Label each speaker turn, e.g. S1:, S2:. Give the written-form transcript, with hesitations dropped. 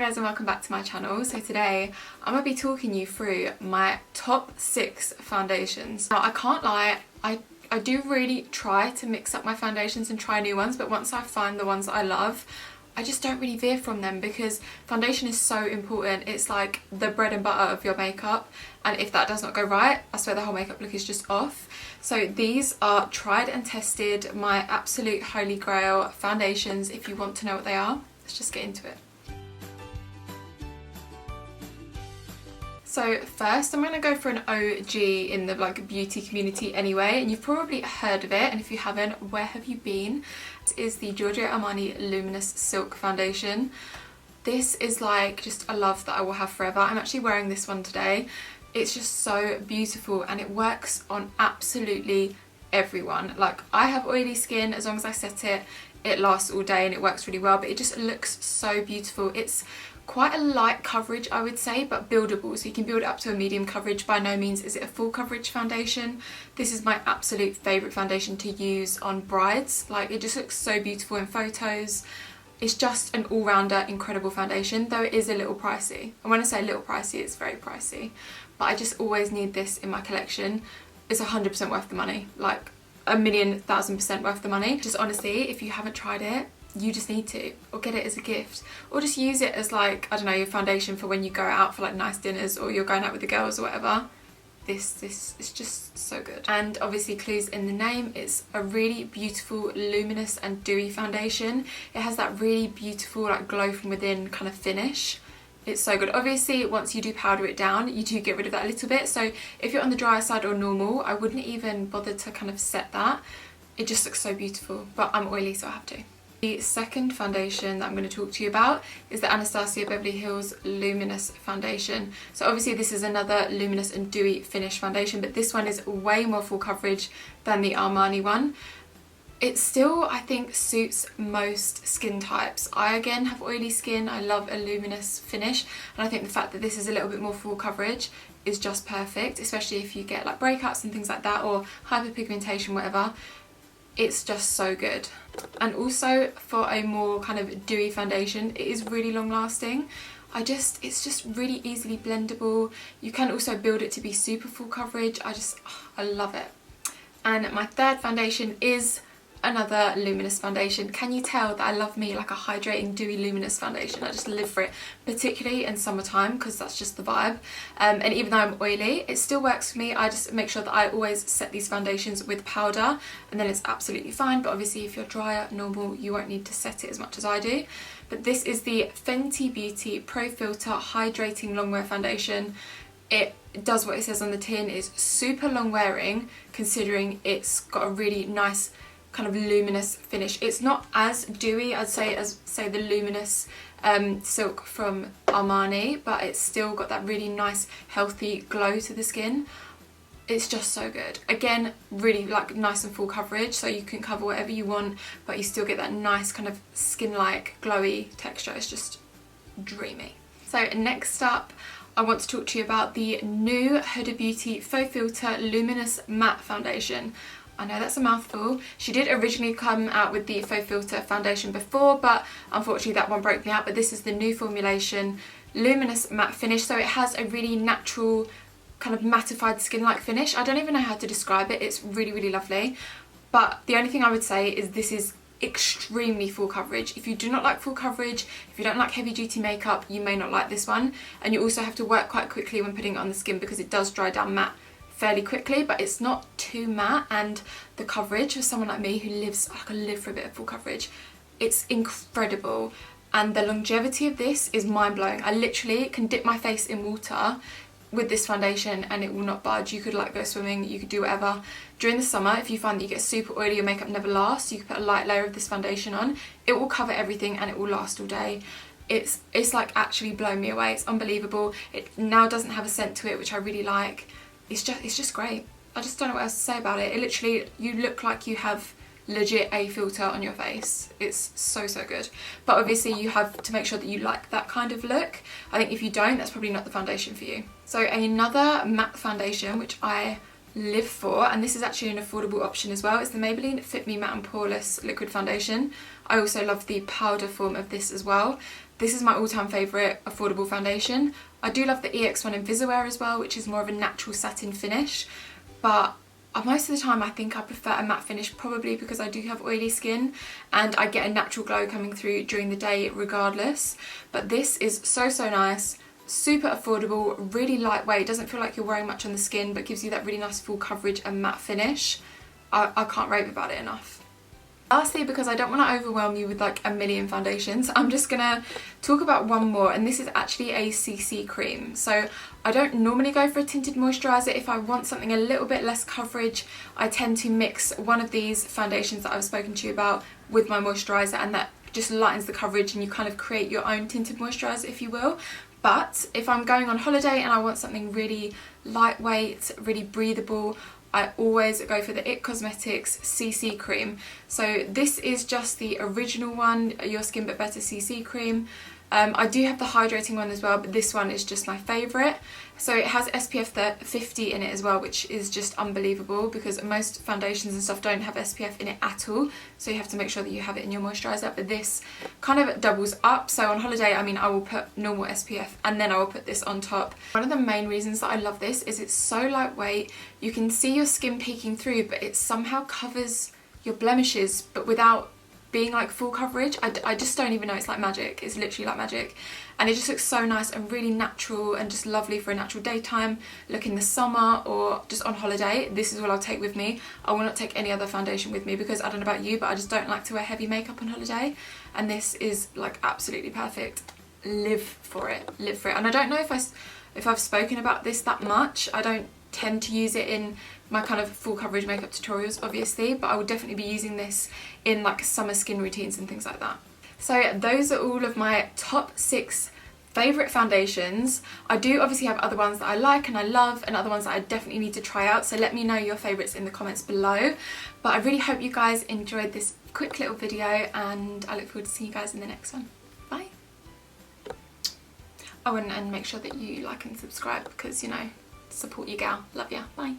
S1: guys and welcome back to my channel. So today I'm going to be talking you through my top 6 foundations. Now I can't lie, I do really try to mix up my foundations and try new ones, but once I find the ones that I love, I just don't really veer from them because foundation is so important. It's like the bread and butter of your makeup, and if that does not go right, I swear the whole makeup look is just off. So these are tried and tested, my absolute holy grail foundations. If you want to know what they are, let's just get into it. So first I'm going to go for an OG in the beauty community anyway, and you've probably heard of it, and if you haven't, where have you been? It is the Giorgio Armani Luminous Silk Foundation. This is just a love that I will have forever. I'm actually wearing this one today. It's just so beautiful and it works on absolutely everyone. I have oily skin, as long as I set it, it lasts all day and it works really well, but it just looks so beautiful. It's quite a light coverage, I would say, but buildable, so you can build it up to a medium coverage. By no means is it a full coverage foundation. This is my absolute favourite foundation to use on brides. It just looks so beautiful in photos. It's just an all-rounder incredible foundation, though it is a little pricey. And when I say a little pricey, it's very pricey. But I just always need this in my collection. It's 100% worth the money, a million, 1000% worth the money. Just honestly, if you haven't tried it, you just need to, or get it as a gift, or just use it as I don't know, your foundation for when you go out for nice dinners or you're going out with the girls or whatever. This is just so good. And obviously clues in the name, it's a really beautiful luminous and dewy foundation. It has that really beautiful glow from within kind of finish. It's so good. Obviously once you do powder it down, you do get rid of that a little bit, so if you're on the drier side or normal, I wouldn't even bother to kind of set that. It just looks so beautiful, but I'm oily so I have to. The second foundation that I'm going to talk to you about is the Anastasia Beverly Hills Luminous Foundation. So obviously this is another luminous and dewy finish foundation, but this one is way more full coverage than the Armani one. It still, I think, suits most skin types. I again have oily skin, I love a luminous finish, and I think the fact that this is a little bit more full coverage is just perfect, especially if you get breakouts and things like that, or hyperpigmentation, whatever. It's just so good. And also for a more kind of dewy foundation, it is really long lasting. It's just really easily blendable. You can also build it to be super full coverage. I love it. And my third foundation is another luminous foundation. Can you tell that I love me a hydrating dewy luminous foundation? I just live for it, particularly in summertime because that's just the vibe. And even though I'm oily, it still works for me. I just make sure that I always set these foundations with powder, and then it's absolutely fine. But obviously if you're drier, normal, you won't need to set it as much as I do. But this is the Fenty Beauty Profilt'r Hydrating Longwear Foundation. It does what it says on the tin. It's super long wearing, considering it's got a really nice kind of luminous finish. It's not as dewy, I'd say, as the luminous silk from Armani, but it's still got that really nice healthy glow to the skin. It's just so good. Again, really nice and full coverage, so you can cover whatever you want, but you still get that nice kind of skin-like glowy texture. It's just dreamy. So next up, I want to talk to you about the new Huda Beauty Profilt'r Luminous Matte Foundation. I know that's a mouthful. She did originally come out with the Profilt'r foundation before, but unfortunately that one broke me out. But this is the new formulation, luminous matte finish. So it has a really natural kind of mattified skin-like finish. I don't even know how to describe it. It's really, really lovely. But the only thing I would say is this is extremely full coverage. If you do not like full coverage, if you don't like heavy duty makeup, you may not like this one. And you also have to work quite quickly when putting it on the skin because it does dry down matte fairly quickly, but it's not too matte, and the coverage for someone like me who lives, I live for a bit of full coverage, it's incredible. And the longevity of this is mind-blowing. I literally can dip my face in water with this foundation and it will not budge. You could go swimming, you could do whatever. During the summer, if you find that you get super oily, your makeup never lasts, you can put a light layer of this foundation on. It will cover everything and it will last all day. It's actually blown me away. It's unbelievable. It now doesn't have a scent to it, which I really like. It's just great. I just don't know what else to say about it. It literally, you look like you have legit a filter on your face. It's so good. But obviously you have to make sure that you like that kind of look. I think if you don't, that's probably not the foundation for you. So another matte foundation which I live for, and this is actually an affordable option as well, is the Maybelline Fit Me Matte and Poreless Liquid Foundation. I also love the powder form of this as well. This is my all-time favourite affordable foundation. I do love the EX1 Invisiwear as well, which is more of a natural satin finish, but most of the time I think I prefer a matte finish, probably because I do have oily skin and I get a natural glow coming through during the day regardless. But this is so nice, super affordable, really lightweight, doesn't feel like you're wearing much on the skin but gives you that really nice full coverage and matte finish. I can't rave about it enough. Lastly, because I don't want to overwhelm you with like a million foundations, I'm just gonna talk about one more, and this is actually a CC cream. So I don't normally go for a tinted moisturiser. If I want something a little bit less coverage, I tend to mix one of these foundations that I've spoken to you about with my moisturiser, and that just lightens the coverage and you kind of create your own tinted moisturiser, if you will. But if I'm going on holiday and I want something really lightweight, really breathable, I always go for the IT Cosmetics CC cream. So this is just the original one, Your Skin But Better CC cream. I do have the hydrating one as well, but this one is just my favourite. So it has SPF 50 in it as well, which is just unbelievable because most foundations and stuff don't have SPF in it at all. So you have to make sure that you have it in your moisturiser, but this kind of doubles up. So on holiday, I mean, I will put normal SPF and then I will put this on top. One of the main reasons that I love this is it's so lightweight. You can see your skin peeking through, but it somehow covers your blemishes, but without being like full coverage. I just don't even know, it's like magic. It's literally like magic, and it just looks so nice and really natural and just lovely for a natural daytime look in the summer or just on holiday. This is what I'll take with me. I will not take any other foundation with me because I don't know about you, but I just don't like to wear heavy makeup on holiday, and this is like absolutely perfect. Live for it, live for it. And I don't know if I've spoken about this that much. I don't tend to use it in my kind of full coverage makeup tutorials, obviously, but I will definitely be using this in like summer skin routines and things like that. So those are all of my top 6 favourite foundations. I do obviously have other ones that I like and I love, and other ones that I definitely need to try out, so let me know your favourites in the comments below. But I really hope you guys enjoyed this quick little video, and I look forward to seeing you guys in the next one. Bye! Oh, and make sure that you like and subscribe because, you know, support your gal. Love ya. Bye.